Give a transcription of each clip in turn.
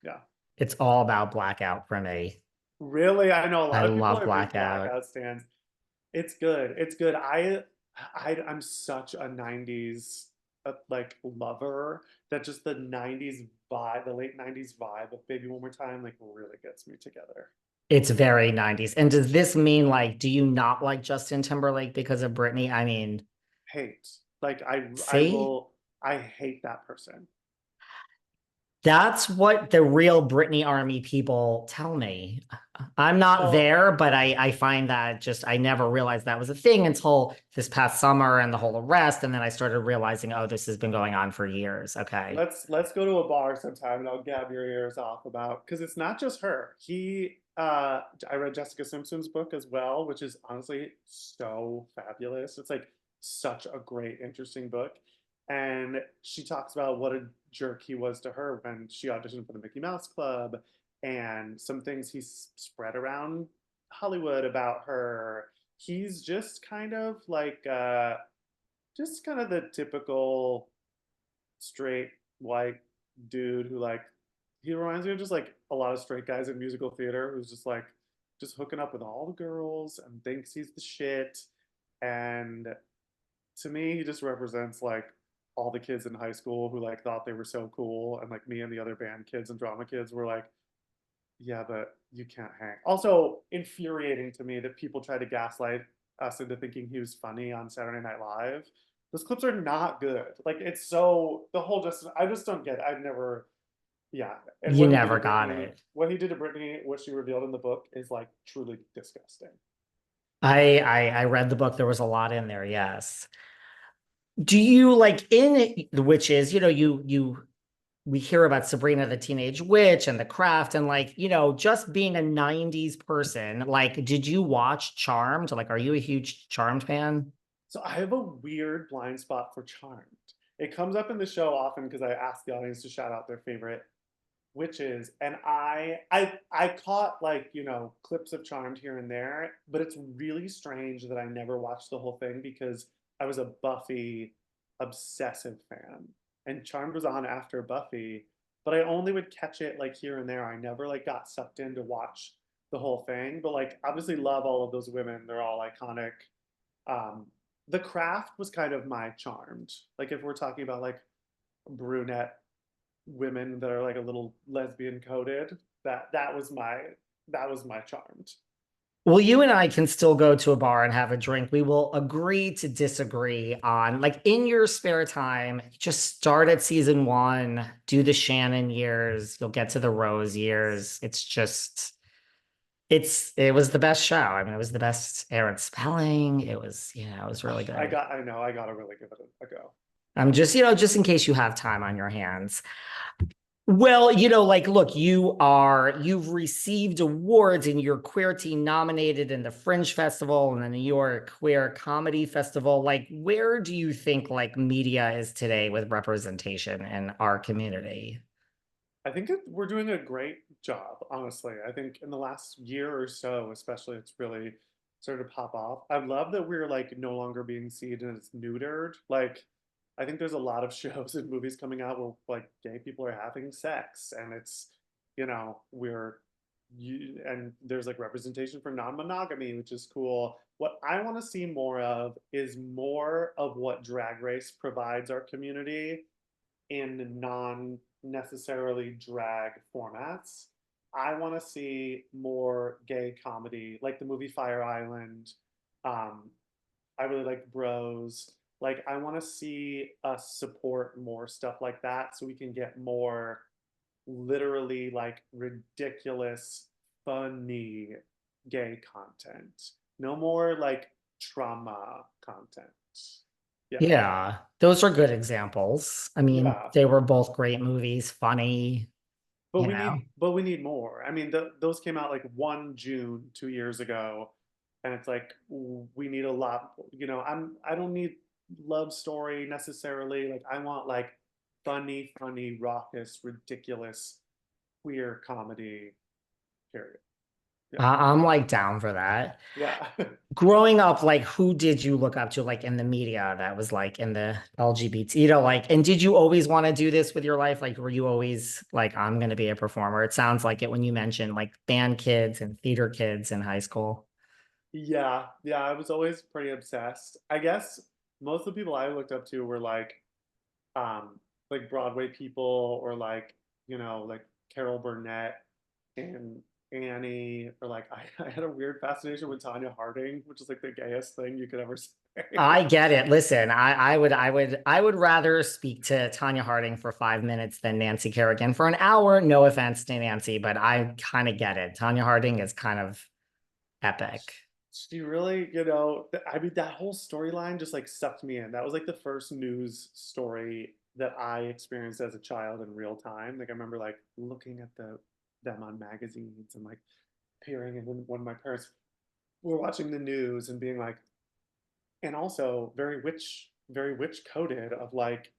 Yeah. It's all about Blackout for me. Really, I know a I lot of people love are big Blackout. Blackout stands. It's good. It's good. I'm such a 90s like lover that just the 90s vibe, the late 90s vibe of Baby One More Time like really gets me together. It's very 90s. And does this mean like, do you not like Justin Timberlake because of Britney? I mean, Hate. Like I see? will I hate that person. That's what the real Britney Army people tell me. I'm not Well, there, but I find that just I never realized that was a thing until this past summer and the whole arrest. And then I started realizing, oh, this has been going on for years. Okay. let's go to a bar sometime and I'll gab your ears off about because it's not just her. I read Jessica Simpson's book as well, which is honestly so fabulous. It's like such a great, interesting book. And she talks about what a jerk he was to her when she auditioned for the Mickey Mouse Club and some things he spread around Hollywood about her. He's just kind of the typical straight white dude who like he reminds me of just like a lot of straight guys in musical theater who's just like just hooking up with all the girls and thinks he's the shit. And to me, he just represents like all the kids in high school who like thought they were so cool, and like me and the other band kids and drama kids were like, yeah, but you can't hang. Also infuriating to me that people try to gaslight us into thinking he was funny on Saturday Night Live. Those clips are not good. Like it's so the whole just I just don't get it. I've never yeah. And You never got it. what he did to Britney, what she revealed in the book is like truly disgusting. I read the book. There was a lot in there. Yes. Do you like in the witches, we hear about Sabrina the Teenage Witch and The Craft and like, just being a 90s person, like, did you watch Charmed? Like, are you a huge Charmed fan? So I have a weird blind spot for Charmed. It comes up in the show often because I ask the audience to shout out their favorite witches, and I caught like clips of Charmed here and there, but it's really strange that I never watched the whole thing because I was a Buffy obsessive fan, and Charmed was on after Buffy, but I only would catch it like here and there. I never like got sucked in to watch the whole thing, but like obviously love all of those women. They're all iconic. um the Craft was kind of my Charmed, like if we're talking about like brunette women that are like a little lesbian coded. That was my Charmed. Well, you and I can still go to a bar and have a drink. We will agree to disagree on, like, in your spare time, just start at season one, do the Shannon years, you'll get to the Rose years. It was the best show. I mean, it was the best Aaron Spelling. It was really good. I know I gotta really give it a go. I'm just, just in case you have time on your hands. Well, like, look, you've received awards and you're Queer Teen nominated in the Fringe Festival and the New York Queer Comedy Festival. Like, where do you think like media is today with representation in our community? I think we're doing a great job, honestly. I think in the last year or so, especially, it's really started to pop off. I love that we're like no longer being seen as neutered. Like, I think there's a lot of shows and movies coming out where like gay people are having sex, and it's, we're and there's like representation for non-monogamy, which is cool. What I want to see more of is more of what Drag Race provides our community in non necessarily drag formats. I want to see more gay comedy, like the movie Fire Island. Um, I really like Bros. Like, I want to see us support more stuff like that so we can get more literally like ridiculous, funny gay content. No more like trauma content. Yeah. Yeah, those are good examples. I mean, Yeah. they were both great movies, funny, you know. But we need more. I mean, those came out like 1 June 2 years ago, and it's like we need a lot. I don't need love story necessarily. Like I want like funny, raucous, ridiculous, queer comedy. Period. Yeah. I'm like down for that. Yeah. Growing up, like who did you look up to like in the media that was like in the LGBT, like, and did you always want to do this with your life? Like, were you always like, I'm going to be a performer? It sounds like it when you mentioned like band kids and theater kids in high school. Yeah, yeah, I was always pretty obsessed. I guess most of the people I looked up to were um like Broadway people or like Carol Burnett and Annie or I had a weird fascination with Tonya Harding, which is like the gayest thing you could ever say. I get it. Listen, I would rather speak to Tonya Harding for 5 minutes than Nancy Kerrigan for an hour. No offense to Nancy, but I kind of get it. Tonya Harding is kind of epic. She really, I mean, that whole storyline just like sucked me in. That was like the first news story that I experienced as a child in real time. Like I remember like looking at them on magazines and like peering in when my parents were watching the news and being like, and also very witch coded of like,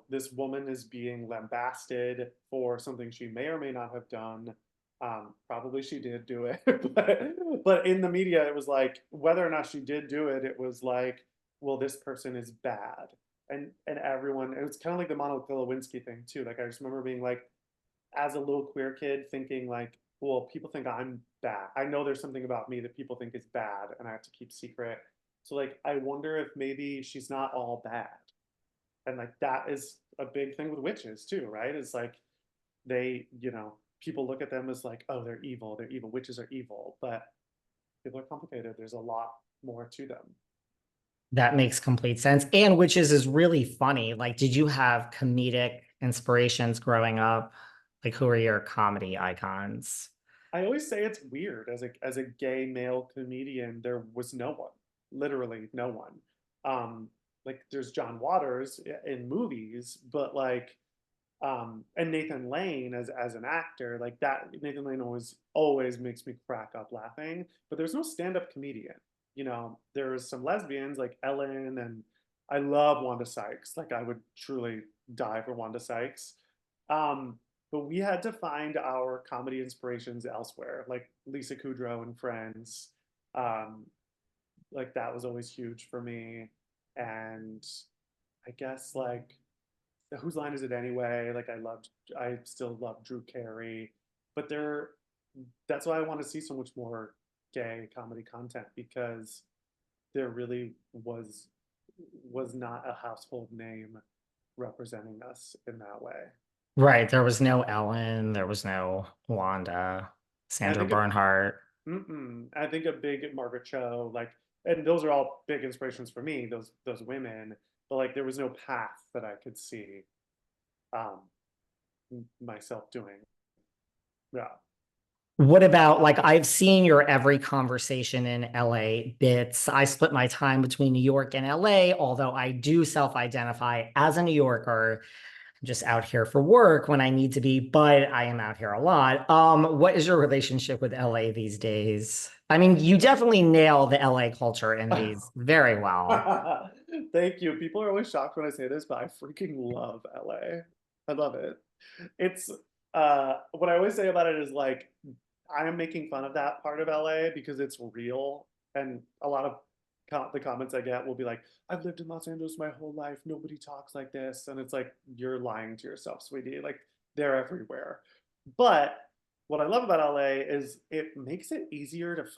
this woman is being lambasted for something she may or may not have done. Probably she did do it, but in the media, it was like whether or not she did do it, it was like, well, this person is bad, and everyone. It was kind of like the Monica Lewinsky thing too. Like I just remember being like, as a little queer kid, thinking like, well, people think I'm bad. I know there's something about me that people think is bad, and I have to keep secret. So like, I wonder if maybe she's not all bad, and like that is a big thing with witches too, right? It's like people look at them as like, oh, they're evil, they're evil, witches are evil, but people are complicated. There's a lot more to them. That makes complete sense. And witches is really funny. Like, did you have comedic inspirations growing up? Like, who are your comedy icons? I always say it's weird as a gay male comedian, there was no one, literally no one. Like there's John Waters in movies, but and Nathan Lane as an actor, like that Nathan Lane always makes me crack up laughing, but there's no stand-up comedian. There's some lesbians like Ellen, and I love Wanda Sykes. Like I would truly die for Wanda Sykes. Um, but we had to find our comedy inspirations elsewhere, like Lisa Kudrow and Friends. Um, like that was always huge for me. And I guess like whose line is it anyway? Like I still love Drew Carey, but that's why I want to see so much more gay comedy content because there really was not a household name representing us in that way. Right. There was no Ellen. There was no Wanda, And I Sandra think Bernhardt. I think a big Margaret Cho, and those are all big inspirations for me. Those women, but like there was no path that I could see um, myself doing. Yeah. What about like I've seen your every conversation in LA bits. I split my time between New York and LA, although I do self-identify as a New Yorker. I'm just out here for work when I need to be, but I am out here a lot. What is your relationship with LA these days? I mean, you definitely nail the LA culture in these very well. Thank you. People are always shocked when I say this, but I freaking love LA. I love it. It's what I always say about it is like I am making fun of that part of LA because it's real, and a lot of the comments I get will be like, "I've lived in Los Angeles my whole life. Nobody talks like this," and it's like you're lying to yourself, sweetie. Like they're everywhere. But what I love about LA is it makes it easier to